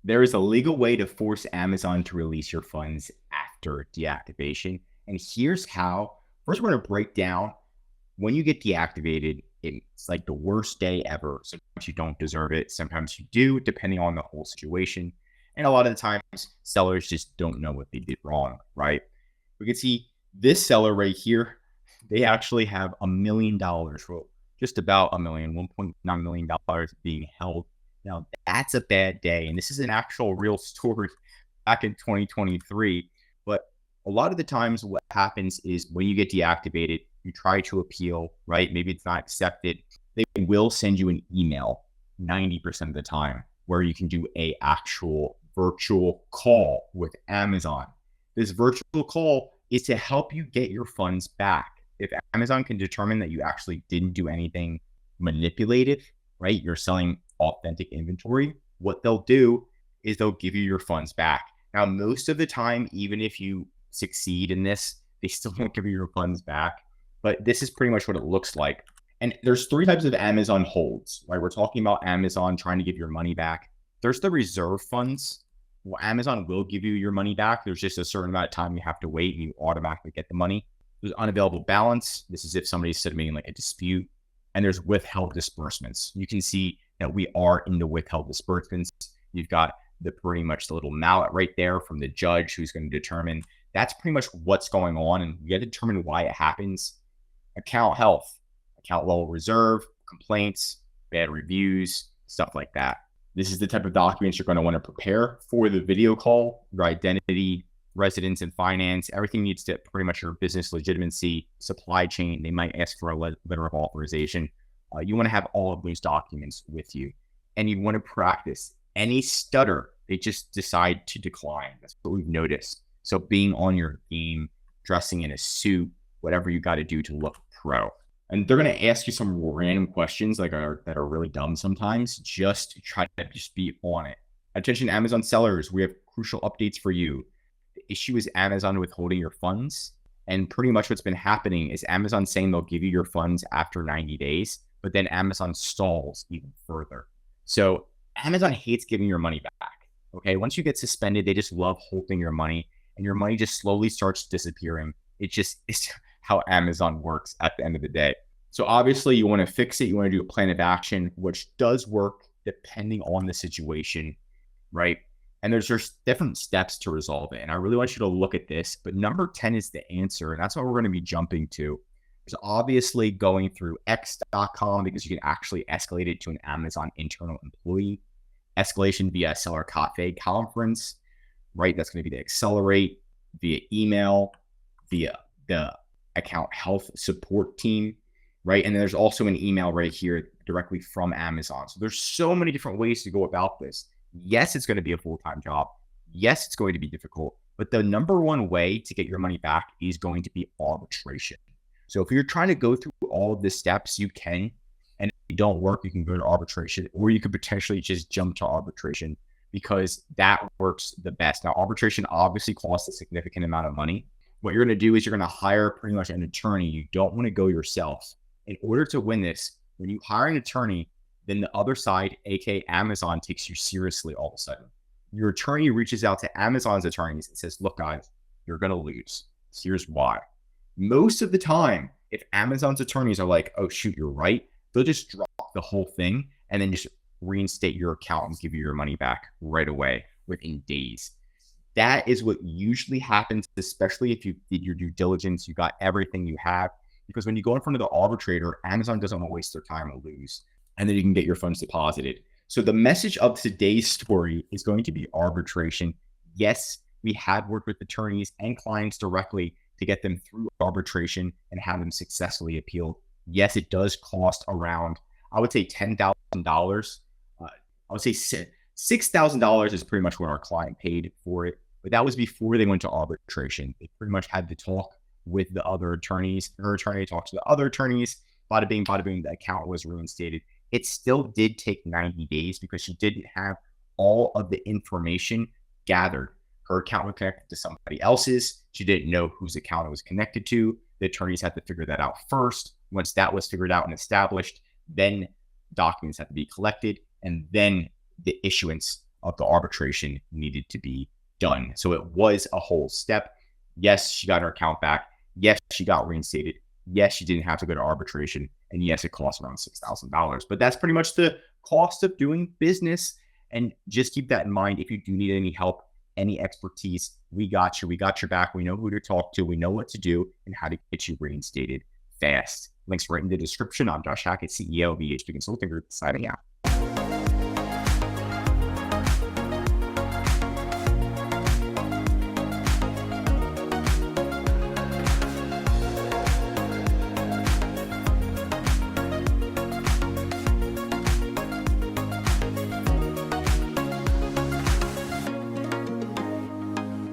There is a legal way to force Amazon to release your funds after deactivation. And here's how. First, we're going to break down when you get deactivated. It's like the worst day ever. Sometimes you don't deserve it. Sometimes you do, depending on the whole situation. And a lot of the times, sellers just don't know what they did wrong, right? We can see this seller right here. They actually have $1 million, well, just about a million, $1.9 million being held. Now, that's a bad day. And this is an actual real story back in 2023. But a lot of the times what happens is when you get deactivated, you try to appeal, right? Maybe it's not accepted. They will send you an email 90% of the time where you can do a actual virtual call with Amazon. This virtual call is to help you get your funds back. If Amazon can determine that you actually didn't do anything manipulative, right? You're selling authentic inventory. What they'll do is they'll give you your funds back. Now, most of the time, even if you succeed in this, they still won't give you your funds back. But this is pretty much what it looks like. And there's 3 types of Amazon holds, right? We're talking about Amazon trying to give your money back. There's the reserve funds. Well, Amazon will give you your money back. There's just a certain amount of time you have to wait and you automatically get the money. There's unavailable balance. This is if somebody's submitting like a dispute. And there's withheld disbursements. You can see that we are in the withheld disbursements. You've got the pretty much the little mallet right there from the judge who's going to determine that's pretty much what's going on. And we got to determine why it happens. Account health, account level reserve, complaints, bad reviews, stuff like that. This is the type of documents you're going to want to prepare for the video call, your identity, residence and finance, everything needs to pretty much your business legitimacy, supply chain. They might ask for a letter of authorization. You want to have all of these documents with you, and you want to practice any stutter. They just decide to decline. That's what we've noticed. So being on your game, dressing in a suit, whatever you got to do to look pro. And they're going to ask you some random questions that are really dumb sometimes, just to try to just be on it. Attention Amazon sellers, we have crucial updates for you. The issue is Amazon withholding your funds. And pretty much what's been happening is Amazon saying they'll give you your funds after 90 days, but then Amazon stalls even further. So Amazon hates giving your money back. Okay. Once you get suspended, they just love holding your money, and your money just slowly starts disappearing. It's how Amazon works at the end of the day. So obviously you want to fix it. You want to do a plan of action, which does work depending on the situation, right? And there's just different steps to resolve it. And I really want you to look at this, but number 10 is the answer. And that's what we're going to be jumping to. There's obviously going through x.com because you can actually escalate it to an Amazon internal employee. Escalation via seller cafe conference, right? That's going to be the accelerate via email, via the account health support team, right? And then there's also an email right here directly from Amazon. So there's so many different ways to go about this. Yes, it's going to be a full-time job. Yes, it's going to be difficult, but the number one way to get your money back is going to be arbitration. So if you're trying to go through all of the steps, you can, and if they don't work, you can go to arbitration, or you could potentially just jump to arbitration because that works the best. Now, arbitration obviously costs a significant amount of money. What you're going to do is you're going to hire pretty much an attorney. You don't want to go yourself. In order to win this, when you hire an attorney, then the other side, aka Amazon, takes you seriously all of a sudden. Your attorney reaches out to Amazon's attorneys and says, look, guys, you're going to lose. Here's why. Most of the time, if Amazon's attorneys are like, oh, shoot, you're right, they'll just drop the whole thing and then just reinstate your account and give you your money back right away within days. That is what usually happens, especially if you did your due diligence, you got everything you have. Because when you go in front of the arbitrator, Amazon doesn't want to waste their time or lose. And then you can get your funds deposited. So the message of today's story is going to be arbitration. Yes, we had worked with attorneys and clients directly to get them through arbitration and have them successfully appealed. Yes, it does cost around, I would say $10,000. I would say $6,000 is pretty much what our client paid for it. But that was before they went to arbitration. They pretty much had to talk with the other attorneys. Her attorney talked to the other attorneys. Bada bing, the account was reinstated. It still did take 90 days because she didn't have all of the information gathered. Her account was connected to somebody else's. She didn't know whose account it was connected to. The attorneys had to figure that out first. Once that was figured out and established, then documents had to be collected, and then the issuance of the arbitration needed to be done. So it was a whole step. Yes, she got her account back. Yes, she got reinstated. Yes, she didn't have to go to arbitration. And yes, it cost around $6,000. But that's pretty much the cost of doing business. And just keep that in mind. If you do need any help, any expertise, we got you. We got your back. We know who to talk to. We know what to do and how to get you reinstated fast. Links right in the description. I'm Josh Hackett, CEO of EHP Consulting Group, signing out.